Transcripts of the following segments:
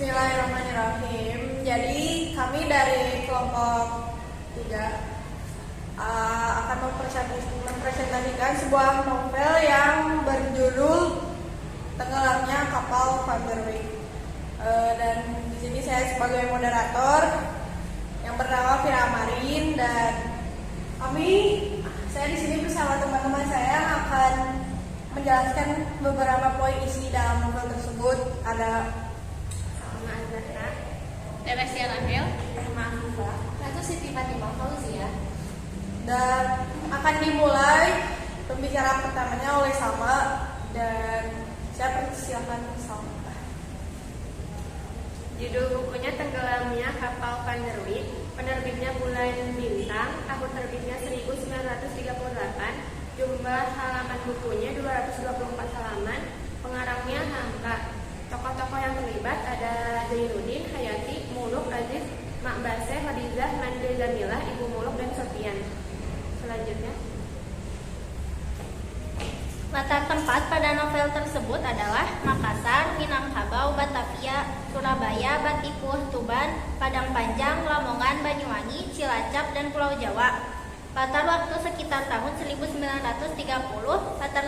Bismillahirrahmanirrahim. Jadi kami dari kelompok 3 akan mempresentasikan sebuah novel yang berjudul Tenggelamnya Kapal Van der Wijk. Dan di sini saya sebagai moderator yang bernama Vira Marin, dan saya di sini bersama teman-teman saya akan menjelaskan beberapa poin isi dalam novel tersebut. Ada Teresia Rahel, Rahma Afifah, Ratu Siti Fatimah Fauzia. dan akan dimulai pembicaraan pertamanya oleh Salma, dan saya persilakan Salma. Judul bukunya Tenggelamnya Kapal Van der Wijk, penerbitnya Bulan Bintang, tahun terbitnya 1938, jumlah halaman bukunya 224 halaman, pengarangnya Hamka. Tokoh-tokoh yang terlibat ada Zainuddin, Hayati, Muluk, Aziz, Mak Baseh, Hadizah, Mande Zamilah, Ibu Muluk, dan Sofian. Selanjutnya, latar tempat pada novel tersebut adalah Makassar, Minangkabau, Batavia, Surabaya, Batipuh, Tuban, Padang Panjang, Lamongan, Banyuwangi, Cilacap, dan Pulau Jawa. Latar waktu sekitar tahun 1930, latar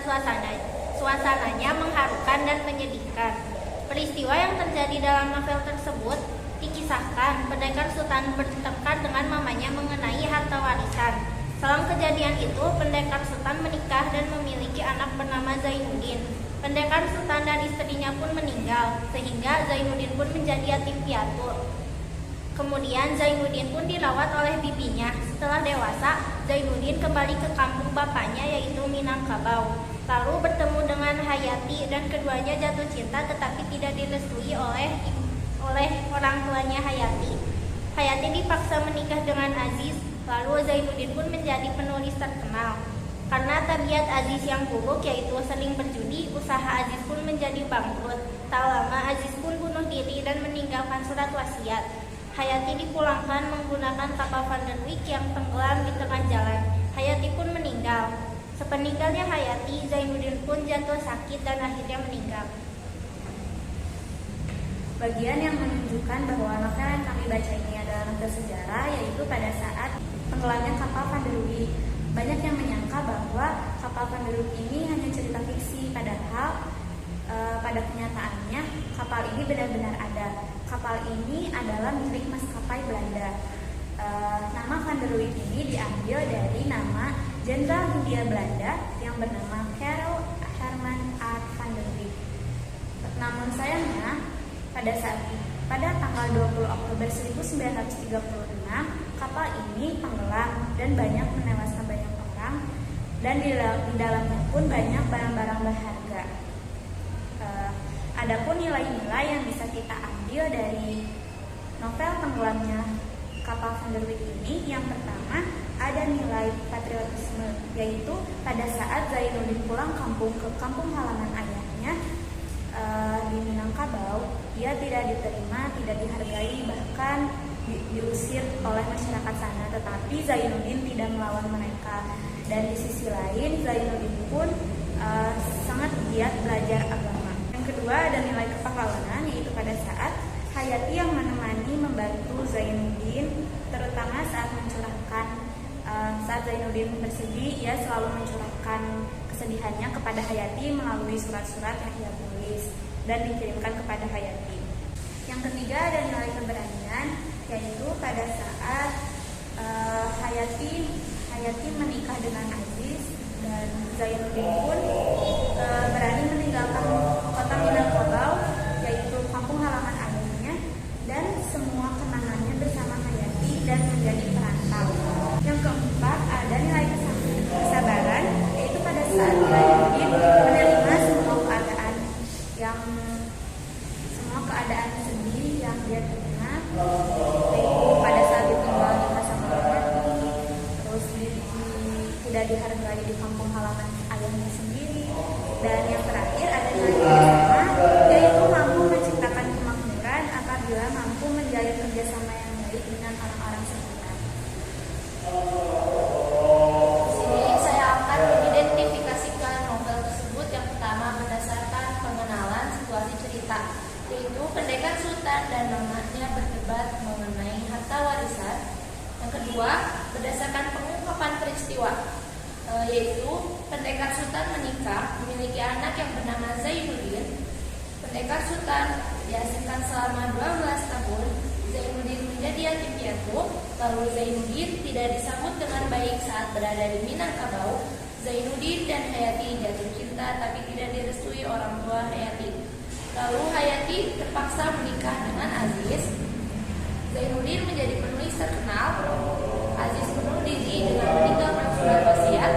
suasananya mengharukan dan menyedihkan. Peristiwa yang terjadi dalam novel tersebut dikisahkan pendekar Sultan bertengkar dengan mamanya mengenai harta warisan. Selang kejadian itu, pendekar Sultan menikah dan memiliki anak bernama Zainuddin. Pendekar Sultan dan istrinya pun meninggal, sehingga Zainuddin pun menjadi yatim piatu. Kemudian Zainuddin pun dirawat oleh bibinya. Setelah dewasa, Zainuddin kembali ke kampung bapaknya, yaitu Minangkabau. Lalu bertemu dengan Hayati, dan keduanya jatuh cinta tetapi tidak direstui oleh orang tuanya Hayati. Hayati dipaksa menikah dengan Aziz. Lalu Zainuddin pun menjadi penulis terkenal. Karena tabiat Aziz yang buruk, yaitu sering berjudi, usaha Aziz pun menjadi bangkrut. Tak lama Aziz pun bunuh diri dan meninggalkan surat wasiat. Hayati dipulangkan menggunakan kapal Van der Wijk yang tenggelam di tengah jalan. Hayati pun meninggal. Sepeninggalnya Hayati, Zainuddin pun jatuh sakit dan akhirnya meninggal. Bagian yang menunjukkan bahwa novel yang kami baca ini adalah novel sejarah, yaitu pada saat tenggelamnya kapal Van der Wijk. Banyak yang menyangka bahwa kapal Van der Wijk ini hanya cerita fiksi, padahal pada kenyataannya kapal ini benar-benar ada. Kapal ini adalah milik maskapai Belanda. Nama Van der Wijk ini diambil dari nama Jenderal Hindia Belanda yang bernama Karel Herman Aert van der Wijk. Namun sayangnya, pada tanggal 20 Oktober 1936, kapal ini tenggelam dan banyak menewaskan banyak orang, dan di dalamnya pun banyak barang-barang berharga. Adapun nilai-nilai yang bisa kita ambil dari novel Tenggelamnya Kapal Van der Wijk ini, yang pertama ada nilai patriotisme, yaitu pada saat Zainuddin pulang ke kampung halaman ayahnya di Minangkabau, dia tidak diterima, tidak dihargai, bahkan diusir oleh masyarakat sana. Tetapi Zainuddin tidak melawan mereka, dan di sisi lain Zainuddin pun sangat giat belajar agama. Yang kedua ada nilai kepahlawanan, yaitu pada saat Hayati yang menemani membantu Zainuddin, terutama saat Zainuddin bersedih, ia selalu mencurahkan kesedihannya kepada Hayati melalui surat-surat yang ia tulis dan dikirimkan kepada Hayati. Yang ketiga ada nilai keberanian, yaitu pada saat Hayati menikah dengan Aziz, dan Zainuddin pun berani meninggalkan kota Minangkabau, yaitu kampung halaman ayahnya, dan semua kenangannya bersama Hayati, dan menjadi perantau. Yang keempat ada nilai kesabaran, yaitu pada saat Zainuddin menerima semua keadaan sedih yang dia terima, yaitu pada saat ditinggal nikah sama Hayati, terus tidak dihargai di kampung halaman ayahnya sendiri, dan yang terakhir ada nilai kerjasama, yaitu mampu menciptakan kemakmuran apabila mampu menjalin kerjasama yang baik dengan orang-orang sekitar. di sini saya akan mengidentifikasikan novel tersebut. Yang pertama berdasarkan pengenalan situasi cerita, yaitu pendekar Sultan kedua, berdasarkan pengungkapan peristiwa, yaitu pendekar Sultan menikah, memiliki anak yang bernama Zainuddin. Pendekar Sultan diasingkan selama 12 tahun. Zainuddin menjadi yatim piatu, lalu Zainuddin tidak disambut dengan baik saat berada di Minangkabau. Zainuddin dan Hayati jatuh cinta tapi tidak direstui orang tua Hayati. Lalu Hayati terpaksa menikah dengan Aziz. Zainuddin menjadi penulis terkenal. Aziz bunuh diri dengan meninggalkan surat wasiat.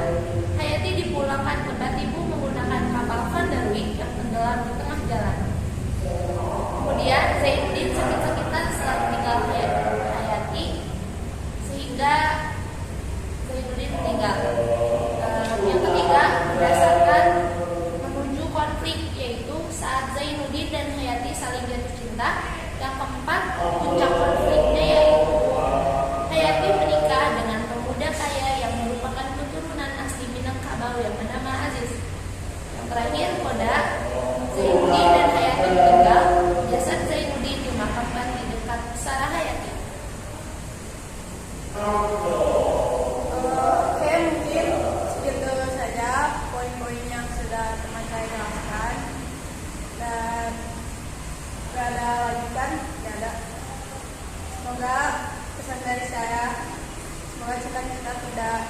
Hayati dipulangkan ke Batipu menggunakan kapal Van der Wijk yang tenggelam di tengah jalan. Kemudian Zainuddin sakit-sakitan setelah meninggal Hayati, sehingga Zainuddin meninggal. Yang ketiga, berdasarkan menuju konflik, yaitu saat Zainuddin dan Hayati saling jatuh cinta. Yang keempat, puncak konfliknya yaitu Hayati menikah dengan pemuda kaya yang merupakan keturunan asli Minangkabau yang bernama Aziz. Yang terakhir, koda Zainuddin dan Hayati meninggal. Jasad Zainuddin dimakamkan di dekat pusara Hayati. Oke, mungkin segitu saja poin-poin yang sudah teman saya jelaskan. Dan gak ada lagi kan? Gak ada. Semoga pesan dari saya, semoga kita tidak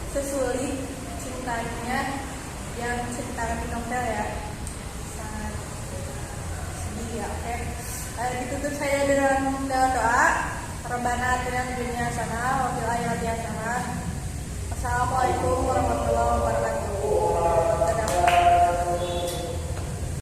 sesulit cintanya yang ceritakan di novel ya. Sangat sedih ya, oke. Ditutup saya dengan doa. Rabbana atina fid dunya hasanah wa fil akhirati hasanah. Wassalamualaikum warahmatullahi wabarakatuh.